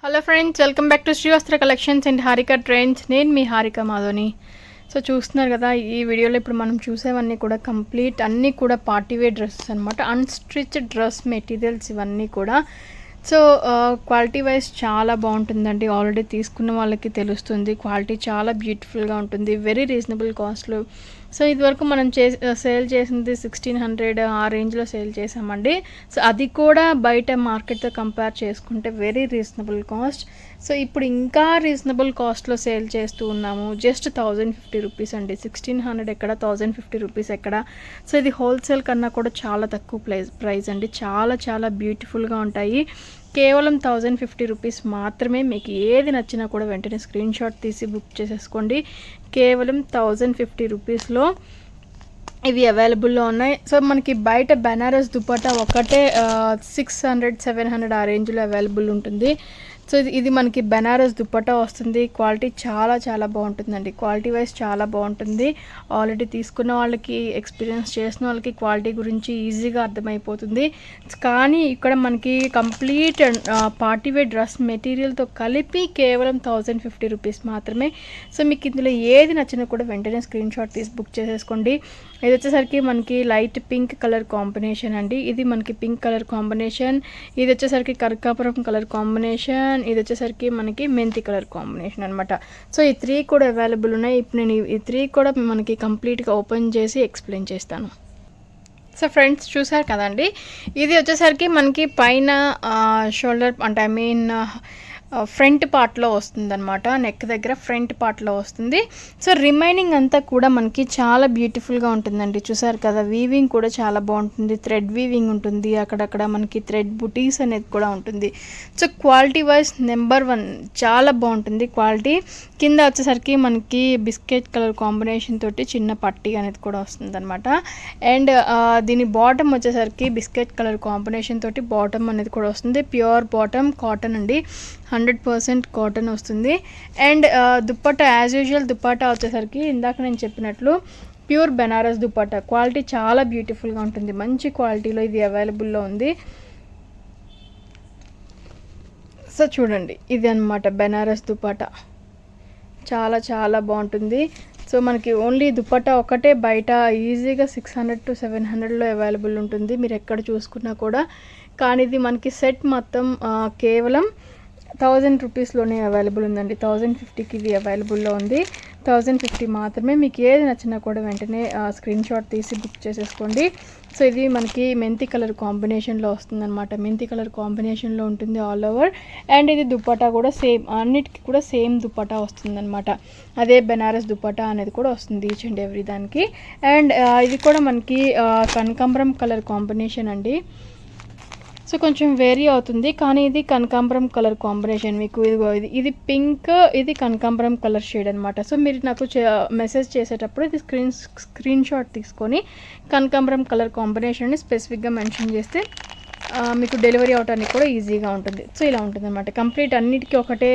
Hello friends, welcome back to Srivastra collections and Harika trends. నేను మీ Harika మాధోని. So చూస్తున్నారు కదా, ఈ వీడియోలో ఇప్పుడు మనం చూసేవన్నీ కూడా కంప్లీట్ అన్నీ కూడా పార్టీవేర్ డ్రెస్సెస్ అనమాట. అన్స్టిచ్డ్ డ్రెస్ మెటీరియల్స్ ఇవన్నీ కూడా. సో క్వాలిటీ వైజ్ చాలా బాగుంటుందండి. ఆల్రెడీ తీసుకున్న వాళ్ళకి తెలుస్తుంది. క్వాలిటీ చాలా బ్యూటిఫుల్గా ఉంటుంది. వెరీ రీజనబుల్ కాస్ట్లో. సో ఇదివరకు మనం సేల్ చేసింది 1600 ఆ రేంజ్లో సేల్ చేసామండి. సో అది కూడా బయట మార్కెట్తో కంపేర్ చేసుకుంటే వెరీ రీజనబుల్ కాస్ట్. సో ఇప్పుడు ఇంకా రీజనబుల్ కాస్ట్లో సేల్ చేస్తూ ఉన్నాము. జస్ట్ 1050 రూపీస్ అండి. 1600 ఎక్కడ, 1050 రూపీస్ ఎక్కడ. సో ఇది హోల్సేల్ కన్నా కూడా చాలా తక్కువ ప్రైస్ అండి. చాలా చాలా బ్యూటిఫుల్గా ఉంటాయి. కేవలం 1050 రూపీస్ మాత్రమే. మీకు ఏది నచ్చినా కూడా వెంటనే స్క్రీన్ షాట్ తీసి బుక్ చేసేసుకోండి. కేవలం 1050 రూపీస్లో ఇవి అవైలబుల్లో ఉన్నాయి. సో మనకి బయట బెనారస్ దుపట్టా ఒకటే 600-700 ఆ రేంజ్లో అవైలబుల్ ఉంటుంది. సో ఇది మనకి బెనారస్ దుపట్టా వస్తుంది. క్వాలిటీ చాలా చాలా బాగుంటుందండి. క్వాలిటీ వైజ్ చాలా బాగుంటుంది. ఆల్రెడీ తీసుకున్న వాళ్ళకి, ఎక్స్పీరియన్స్ చేసిన వాళ్ళకి క్వాలిటీ గురించి ఈజీగా అర్థమైపోతుంది. కానీ ఇక్కడ మనకి కంప్లీట్ పార్టీవేర్ డ్రెస్ మెటీరియల్తో కలిపి కేవలం 1050 రూపీస్ మాత్రమే. సో మీకు ఇందులో ఏది నచ్చినా కూడా వెంటనే స్క్రీన్ షాట్ తీసి బుక్ చేసేసుకోండి. ఇది వచ్చేసరికి మనకి లైట్ పింక్ కలర్ కాంబినేషన్ అండి. ఇది మనకి పింక్ కలర్ కాంబినేషన్. ఇది వచ్చేసరికి కనకాంబరం కలర్ కాంబినేషన్. ఇది వచ్చేసరికి మనకి మెంతి కలర్ కాంబినేషన్ అనమాట. సో ఈ 3 కూడా అవైలబుల్ ఉన్నాయి. ఇప్పుడు నేను ఈ 3 కూడా మనకి కంప్లీట్గా ఓపెన్ చేసి ఎక్స్ప్లెయిన్ చేస్తాను. సో ఫ్రెండ్స్ చూసారు కదండి, ఇది వచ్చేసరికి మనకి పైన షోల్డర్ అంటే ఫ్రంట్ పార్ట్లో వస్తుంది అనమాట. నెక్ దగ్గర ఫ్రంట్ పార్ట్లో వస్తుంది. సో రిమైనింగ్ అంతా కూడా మనకి చాలా బ్యూటిఫుల్గా ఉంటుందండి. చూసారు కదా, వీవింగ్ కూడా చాలా బాగుంటుంది. థ్రెడ్ వీవింగ్ ఉంటుంది. అక్కడక్కడ మనకి థ్రెడ్ బుటీస్ అనేది కూడా ఉంటుంది. సో క్వాలిటీ వైజ్ నెంబర్ 1 చాలా బాగుంటుంది క్వాలిటీ. కింద వచ్చేసరికి మనకి బిస్కెట్ కలర్ కాంబినేషన్ తోటి చిన్న పట్టీ అనేది కూడా వస్తుంది అనమాట. అండ్ దీని బాటమ్ వచ్చేసరికి బిస్కెట్ కలర్ కాంబినేషన్ తోటి బాటమ్ అనేది కూడా వస్తుంది. ప్యూర్ బాటమ్, కాటన్ అండి. 100% కాటన్ వస్తుంది. And dupatta as usual dupatta వచ్చేసరికి ఇందాక నేను చెప్పినట్లు ప్యూర్ బెనారస్ దుప్పట్టా. క్వాలిటీ చాలా బ్యూటిఫుల్గా ఉంటుంది. మంచి క్వాలిటీలో ఇది అవైలబుల్లో ఉంది. సో చూడండి, ఇది అన్నమాట బెనారస్ దుప్పట్టా. చాలా చాలా బాగుంటుంది. సో మనకి ఓన్లీ దుపట్టా ఒకటే బయట ఈజీగా 600-700లో అవైలబుల్ ఉంటుంది, మీరు ఎక్కడ చూసుకున్నా కూడా. కానీ ఇది మనకి సెట్ మొత్తం కేవలం 1000 రూపీస్లోనే అవైలబుల్ ఉందండి. 1050కి ఇది అవైలబుల్లో ఉంది. 1050 మాత్రమే. మీకు ఏది నచ్చినా కూడా వెంటనే స్క్రీన్ షాట్ తీసి బుక్ చేసేసుకోండి. సో ఇది మనకి మెంతి కలర్ కాంబినేషన్లో వస్తుందన్నమాట. మెంతి కలర్ కాంబినేషన్లో ఉంటుంది ఆల్ ఓవర్. అండ్ ఇది దుపట్టా కూడా సేమ్, అన్నిటికీ కూడా సేమ్ దుపట్టా వస్తుందన్నమాట. అదే బెనారస్ దుపట్టా అనేది కూడా వస్తుంది ఈచ్ అండ్ ఎవ్రీ దానికి. అండ్ ఇది కూడా మనకి కనకాంబరం కలర్ కాంబినేషన్ అండి. సో కొంచెం వేరీ అవుతుంది, కానీ ఇది కనకాంబరం కలర్ కాంబినేషన్. మీకు ఇది పింక్, ఇది కనకాంబరం కలర్ షేడ్ అనమాట. సో మీరు నాకు మెసేజ్ చేసేటప్పుడు ఇది స్క్రీన్ షాట్ తీసుకొని కనకాంబరం కలర్ కాంబినేషన్ని స్పెసిఫిక్గా మెన్షన్ చేస్తే మీకు డెలివరీ అవడానికి కూడా ఈజీగా ఉంటుంది. సో ఇలా ఉంటుంది అనమాట. కంప్లీట్ అన్నిటికీ ఒకటే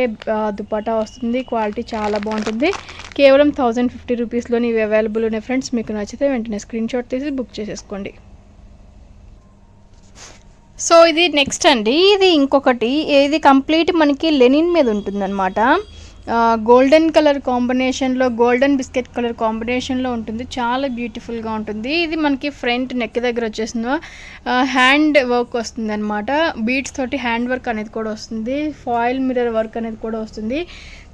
దుపట్టా వస్తుంది. క్వాలిటీ చాలా బాగుంటుంది. కేవలం 1050 రూపీస్లోని ఇవి అవైలబుల్ ఉన్నాయి ఫ్రెండ్స్. మీకు నచ్చితే వెంటనే స్క్రీన్ షాట్ తీసి బుక్ చేసేసుకోండి. సో ఇది నెక్స్ట్ అండి, ఇది ఇంకొకటి. ఇది కంప్లీట్ మనకి లెనిన్ మీద ఉంటుందన్నమాట. గోల్డెన్ కలర్ కాంబినేషన్లో, గోల్డెన్ బిస్కెట్ కలర్ కాంబినేషన్లో ఉంటుంది. చాలా బ్యూటిఫుల్గా ఉంటుంది. ఇది మనకి ఫ్రంట్ నెక్ దగ్గర వచ్చేసిన హ్యాండ్ వర్క్ వస్తుంది అనమాట. బీడ్స్ తోటి హ్యాండ్ వర్క్ అనేది కూడా వస్తుంది. ఫాయిల్ మిర్రర్ వర్క్ అనేది కూడా వస్తుంది.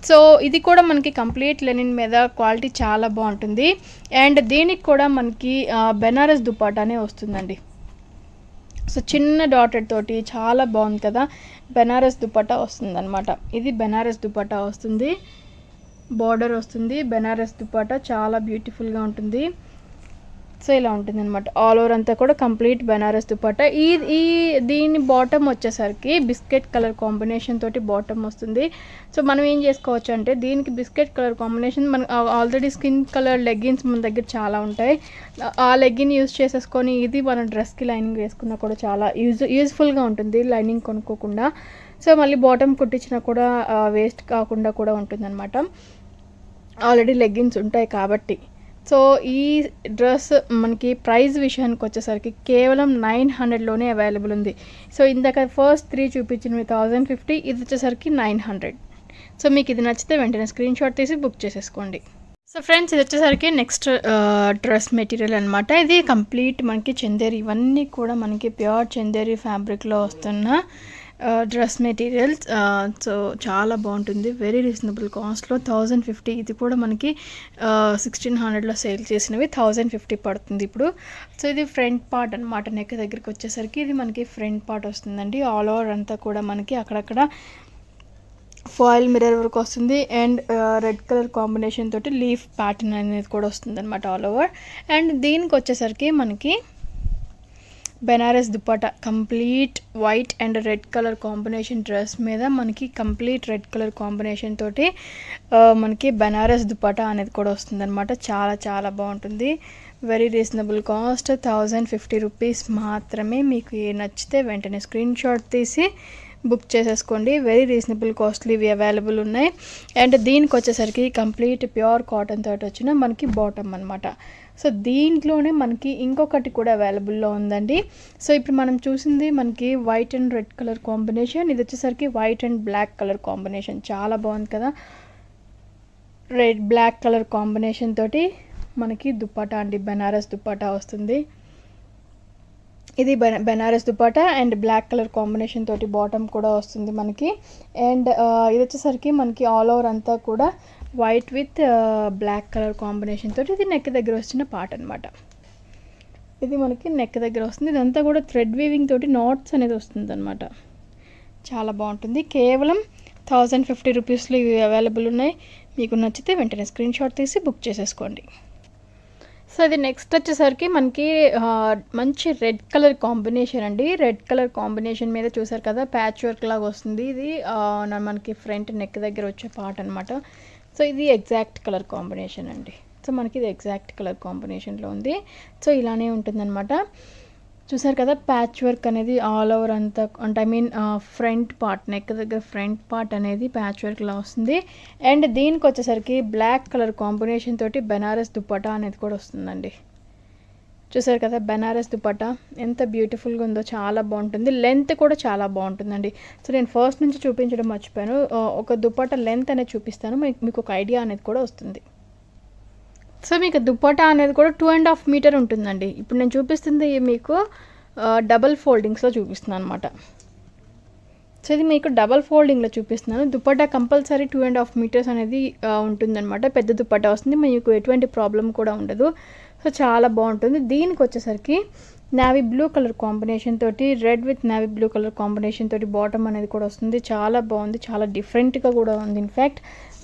సో ఇది కూడా మనకి కంప్లీట్ లెనిన్ మీద. క్వాలిటీ చాలా బాగుంటుంది. అండ్ దీనికి కూడా మనకి బెనారస్ దుపట్టానే వస్తుందండి. సో చిన్న డాటెడ్ తోటి చాలా బాగుంది కదా. బెనారస్ దుపట్టా వస్తుంది అనమాట. ఇది బెనారస్ దుపట్టా వస్తుంది. బార్డర్ వస్తుంది. బెనారస్ దుపట్టా చాలా బ్యూటిఫుల్గా ఉంటుంది. సో ఇలా ఉంటుంది అనమాట. ఆల్ ఓవర్ అంతా కూడా కంప్లీట్ బెనారస్ దుపట్టా. దీని బాటమ్ వచ్చేసరికి బిస్కెట్ కలర్ కాంబినేషన్ తోటి బాటమ్ వస్తుంది. సో మనం ఏం చేసుకోవచ్చు అంటే, దీనికి బిస్కెట్ కలర్ కాంబినేషన్ మన ఆల్రెడీ స్కిన్ కలర్ లెగ్గిన్స్ మన దగ్గర చాలా ఉంటాయి. ఆ లెగ్గిన్ యూజ్ చేసేసుకొని ఇది మన డ్రెస్కి లైనింగ్ వేసుకున్నా కూడా చాలా యూజ్ఫుల్గా ఉంటుంది లైనింగ్ కొనుక్కోకుండా. సో మళ్ళీ బాటమ్ కుట్టించినా కూడా వేస్ట్ కాకుండా కూడా ఉంటుంది అనమాట. ఆల్రెడీ లెగ్గిన్స్ ఉంటాయి కాబట్టి. సో ఈ డ్రెస్ మనకి ప్రైస్ విషయానికి వచ్చేసరికి కేవలం 900లోనే అవైలబుల్ ఉంది. సో ఇందాక ఫస్ట్ 3 చూపించినవి 1050, ఇది వచ్చేసరికి 900. సో మీకు ఇది నచ్చితే వెంటనే స్క్రీన్ షాట్ తీసి బుక్ చేసేసుకోండి. సో ఫ్రెండ్స్, ఇది వచ్చేసరికి నెక్స్ట్ డ్రెస్ మెటీరియల్ అనమాట. ఇది కంప్లీట్ మనకి చందేరి, ఇవన్నీ కూడా మనకి ప్యూర్ చందేరి ఫ్యాబ్రిక్లో వస్తున్న డ్రెస్ మెటీరియల్స్. సో చాలా బాగుంటుంది, వెరీ రీజనబుల్ కాస్ట్లో 1050. ఇది కూడా మనకి 1600లో సేల్ చేసినవి 1050 పడుతుంది ఇప్పుడు. సో ఇది ఫ్రంట్ పార్ట్ అనమాట. నెక్ దగ్గరికి వచ్చేసరికి ఇది మనకి ఫ్రంట్ పార్ట్ వస్తుందండి. ఆల్ ఓవర్ అంతా కూడా మనకి అక్కడక్కడ ఫాయిల్ మిర్రర్ వర్క్ వస్తుంది అండ్ రెడ్ కలర్ కాంబినేషన్ తోటి లీఫ్ ప్యాటర్న్ అనేది కూడా వస్తుంది అనమాట ఆల్ ఓవర్. అండ్ దీనికి వచ్చేసరికి మనకి Banaras dupatta, complete white and red colour combination dress మీద మనకి కంప్లీట్ రెడ్ కలర్ కాంబినేషన్ తోటి మనకి బెనారస్ దుపట్టా అనేది కూడా వస్తుంది అనమాట. చాలా చాలా బాగుంటుంది, వెరీ రీజనబుల్ కాస్ట్ 1050 రూపీస్ మాత్రమే. మీకు నచ్చితే వెంటనే స్క్రీన్ షాట్ తీసి బుక్ చేసేసుకోండి. వెరీ రీజనబుల్ కాస్ట్లీ ఇవి అవైలబుల్ ఉన్నాయి. అండ్ దీనికి వచ్చేసరికి కంప్లీట్ ప్యూర్ కాటన్ తోటి వచ్చిన మనకి బాటమ్ అనమాట. సో దీంట్లోనే మనకి ఇంకొకటి కూడా అవైలబుల్లో ఉందండి. సో ఇప్పుడు మనం చూసింది మనకి white and red colour combination, ఇది వచ్చేసరికి white and black colour combination. చాలా బాగుంది కదా, రెడ్ బ్లాక్ కలర్ కాంబినేషన్ తోటి మనకి దుపట్టా అండి, బెనారస్ దుపట్టా వస్తుంది. ఇది Banaras dupatta and black colour combination తోటి బాటమ్ కూడా వస్తుంది మనకి. అండ్ ఇది వచ్చేసరికి మనకి ఆల్ ఓవర్ అంతా కూడా white with black colour combination తోటి ఇది నెక్ దగ్గర వచ్చిన పార్ట్ అనమాట. ఇది మనకి నెక్ దగ్గర వస్తుంది. ఇదంతా కూడా థ్రెడ్ వీవింగ్ తోటి నాట్స్ అనేది వస్తుంది అనమాట. చాలా బాగుంటుంది. కేవలం 1050 రూపీస్లో ఇవి అవైలబుల్ ఉన్నాయి. మీకు నచ్చితే వెంటనే స్క్రీన్ షాట్ తీసి బుక్ చేసేసుకోండి. సో ఇది నెక్స్ట్ వచ్చేసరికి మనకి మంచి రెడ్ కలర్ కాంబినేషన్ అండి. రెడ్ కలర్ కాంబినేషన్ మీద చూసారు కదా ప్యాచ్ వర్క్ లాగా వస్తుంది. ఇది మనకి ఫ్రంట్ నెక్ దగ్గర వచ్చే పార్ట్ అనమాట. సో ఇది ఎగ్జాక్ట్ కలర్ కాంబినేషన్ అండి. సో మనకి ఇది ఎగ్జాక్ట్ కలర్ కాంబినేషన్లో ఉంది. సో ఇలానే ఉంటుందన్నమాట. చూసారు కదా ప్యాచ్ వర్క్ అనేది ఆల్ ఓవర్ అంతా, అంటే I mean front part, neck దగ్గర ఫ్రంట్ పార్ట్ అనేది ప్యాచ్ వర్క్లా వస్తుంది. అండ్ దీనికి వచ్చేసరికి బ్లాక్ కలర్ కాంబినేషన్ తోటి బెనారస్ దుపట్టా అనేది కూడా వస్తుందండి. చూసారు కదా బెనారస్ దుపట్టా ఎంత బ్యూటిఫుల్గా ఉందో, చాలా బాగుంటుంది. లెంత్ కూడా చాలా బాగుంటుందండి. సో నేను ఫస్ట్ నుంచి చూపించడం మర్చిపోయాను, ఒక దుపట్టా లెంత్ అనేది చూపిస్తాను, మీకు ఒక ఐడియా అనేది కూడా వస్తుంది. సో మీకు దుపట్టా అనేది కూడా 2.5 మీటర్ ఉంటుందండి. ఇప్పుడు నేను చూపిస్తుంది మీకు డబల్ ఫోల్డింగ్స్లో చూపిస్తున్నాను అనమాట. సో ఇది మీకు డబల్ ఫోల్డింగ్లో చూపిస్తున్నాను. దుపట్టా కంపల్సరీ 2.5 మీటర్స్ అనేది ఉంటుందన్నమాట. పెద్ద దుపట్టా వస్తుంది, మీకు ఎటువంటి ప్రాబ్లం కూడా ఉండదు. సో చాలా బాగుంటుంది. దీనికి వచ్చేసరికి నావీ బ్లూ కలర్ కాంబినేషన్ తోటి red with navy blue colour combination తోటి బాటమ్ అనేది కూడా వస్తుంది. చాలా బాగుంది, చాలా డిఫరెంట్గా కూడా ఉంది. ఇన్ఫ్యాక్ట్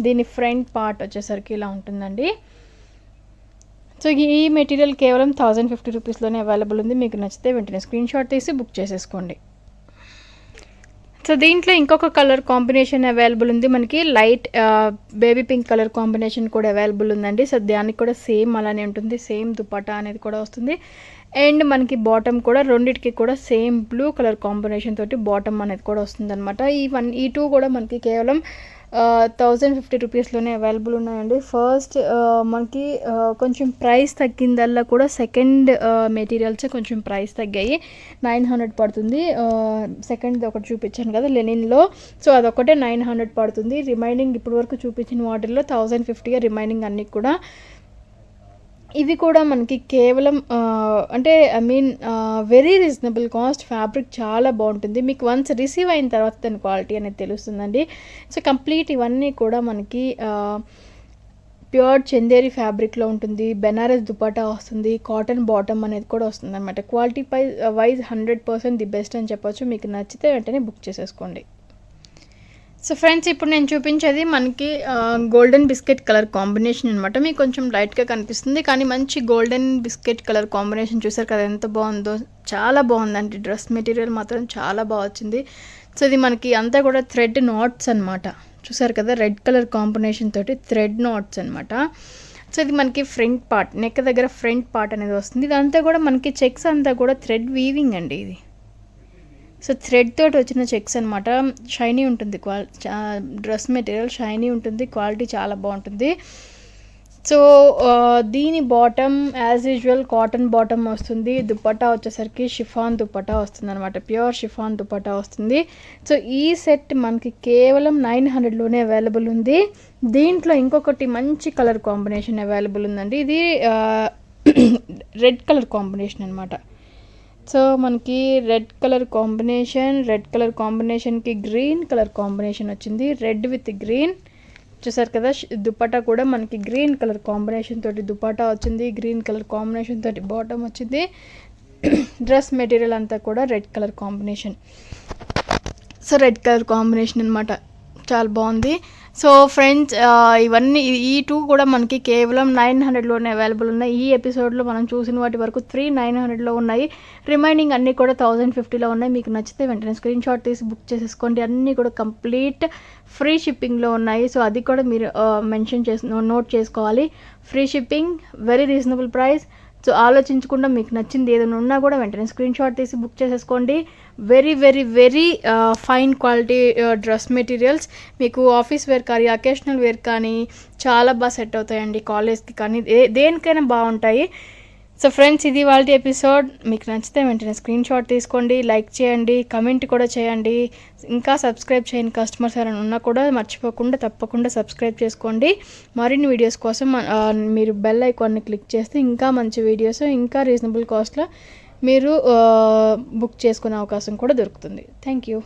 దీని ఫ్రంట్ పార్ట్ వచ్చేసరికి ఇలా ఉంటుందండి. సో ఈ మెటీరియల్ కేవలం 1050 రూపీస్లోనే అవైలబుల్ ఉంది. మీకు నచ్చితే వెంటనే స్క్రీన్ షాట్ తీసి బుక్ చేసేసుకోండి. సో దీంట్లో ఇంకొక కలర్ కాంబినేషన్ అవైలబుల్ ఉంది మనకి, light baby pink colour combination కూడా అవైలబుల్ ఉందండి. సో దానికి కూడా సేమ్ అలానే ఉంటుంది, సేమ్ దుపట్టా అనేది కూడా వస్తుంది. అండ్ మనకి బాటమ్ కూడా రెండిటికి కూడా సేమ్ బ్లూ కలర్ కాంబినేషన్ తోటి బాటమ్ అనేది కూడా వస్తుంది అనమాట. ఈ టూ కూడా మనకి కేవలం 1050 రూపీస్లోనే అవైలబుల్ ఉన్నాయండి. ఫస్ట్ మనకి కొంచెం ప్రైస్ తగ్గిందల్లా కూడా సెకండ్ మెటీరియల్స్ కొంచెం ప్రైస్ తగ్గాయి, 900 పడుతుంది. సెకండ్ది ఒకటి చూపించాను కదా లెనిన్లో, సో అదొకటే 900 పడుతుంది. రిమైనింగ్ ఇప్పటి వరకు చూపించిన వాటిల్లో 1050గా రిమైనింగ్ అన్నీ కూడా. ఇవి కూడా మనకి కేవలం అంటే I mean very reasonable cost. Fabric చాలా బాగుంటుంది, మీకు వన్స్ రిసీవ్ అయిన తర్వాత దాని క్వాలిటీ అనేది తెలుస్తుందండి. సో కంప్లీట్ ఇవన్నీ కూడా మనకి ప్యూర్ చందేరి ఫ్యాబ్రిక్లో ఉంటుంది. బెనారస్ దుపట్టా వస్తుంది, కాటన్ బాటమ్ అనేది కూడా వస్తుంది అనమాట. క్వాలిటీ వైజ్ 100% ది బెస్ట్ అని చెప్పొచ్చు. మీకు నచ్చితే వెంటనే బుక్ చేసేసుకోండి. సో ఫ్రెండ్స్, ఇప్పుడు నేను చూపించేది మనకి గోల్డెన్ బిస్కెట్ కలర్ కాంబినేషన్ అనమాట. మీకు కొంచెం లైట్గా కనిపిస్తుంది కానీ మంచి గోల్డెన్ బిస్కెట్ కలర్ కాంబినేషన్. చూసారు కదా ఎంత బాగుందో, చాలా బాగుందండి. డ్రెస్ మెటీరియల్ మాత్రం చాలా బాగా వచ్చింది. సో ఇది మనకి అంతా కూడా థ్రెడ్ నాట్స్ అనమాట. చూసారు కదా రెడ్ కలర్ కాంబినేషన్ తోటి థ్రెడ్ నాట్స్ అనమాట. సో ఇది మనకి ఫ్రంట్ పార్ట్, నెక్ దగ్గర ఫ్రంట్ పార్ట్ అనేది వస్తుంది. ఇదంతా కూడా మనకి చెక్స్ అంతా కూడా థ్రెడ్ వీవింగ్ అండి ఇది. సో థ్రెడ్ తోటి వచ్చిన చెక్స్ అనమాట. షైనీ ఉంటుంది, డ్రెస్ మెటీరియల్ షైనీ ఉంటుంది, క్వాలిటీ చాలా బాగుంటుంది. సో దీని bottom as usual cotton bottom వస్తుంది. దుపట్టా వచ్చేసరికి షిఫాన్ దుపట్టా వస్తుంది అనమాట, ప్యూర్ షిఫాన్ దుపట్టా వస్తుంది. సో ఈ సెట్ మనకి కేవలం 900లోనే అవైలబుల్ ఉంది. దీంట్లో ఇంకొకటి మంచి కలర్ కాంబినేషన్ అవైలబుల్ ఉందండి. ఇది రెడ్ కలర్ కాంబినేషన్ అనమాట. సో మనకి రెడ్ కలర్ కాంబినేషన్కి గ్రీన్ కలర్ కాంబినేషన్ వచ్చింది. రెడ్ విత్ గ్రీన్ చూసారు కదా. దుపట్టా కూడా మనకి గ్రీన్ కలర్ కాంబినేషన్ తోటి దుపట్టా వచ్చింది, గ్రీన్ కలర్ కాంబినేషన్ తోటి బాటమ్ వచ్చింది. డ్రెస్ మెటీరియల్ అంతా కూడా red colour combination. So red colour combination అనమాట, చాలా బాగుంది. సో ఫ్రెండ్స్ ఇవన్నీ ఈ 2 కూడా మనకి కేవలం 900లోనే అవైలబుల్ ఉన్నాయి. ఈ ఎపిసోడ్లో మనం చూసిన వాటి వరకు 900లో ఉన్నాయి. రిమైనింగ్ అన్నీ కూడా 1050లో ఉన్నాయి. మీకు నచ్చితే వెంటనే స్క్రీన్ షాట్ తీసి బుక్ చేసేసుకోండి. అన్నీ కూడా కంప్లీట్ ఫ్రీ షిప్పింగ్లో ఉన్నాయి. సో అది కూడా మీరు నోట్ చేసుకోవాలి. Free shipping, very reasonable price. So ఆలోచించకుండా మీకు నచ్చింది ఏదైనా ఉన్నా కూడా వెంటనే స్క్రీన్ షాట్ తీసి బుక్ చేసేసుకోండి. Very very very fine quality dress materials. మీకు ఆఫీస్ వేర్ కానీ అకేషనల్ వేర్ కానీ చాలా బాగా సెట్ అవుతాయండి. కాలేజ్కి కానీ దేనికైనా బాగుంటాయి. సో ఫ్రెండ్స్ ఇది వాళ్ళ ఎపిసోడ్. మీకు నచ్చితే వెంటనే స్క్రీన్ షాట్ తీసుకోండి, లైక్ చేయండి, కమెంట్ కూడా చేయండి. ఇంకా సబ్స్క్రైబ్ చేయని కస్టమర్స్ ఎవరైనా ఉన్నా కూడా మర్చిపోకుండా తప్పకుండా సబ్స్క్రైబ్ చేసుకోండి. మరిన్ని వీడియోస్ కోసం మీరు బెల్ ఐకాన్ని క్లిక్ చేస్తే ఇంకా మంచి వీడియోస్ ఇంకా రీజనబుల్ కాస్ట్లో మీరు బుక్ చేసుకునే అవకాశం కూడా దొరుకుతుంది. Thank you.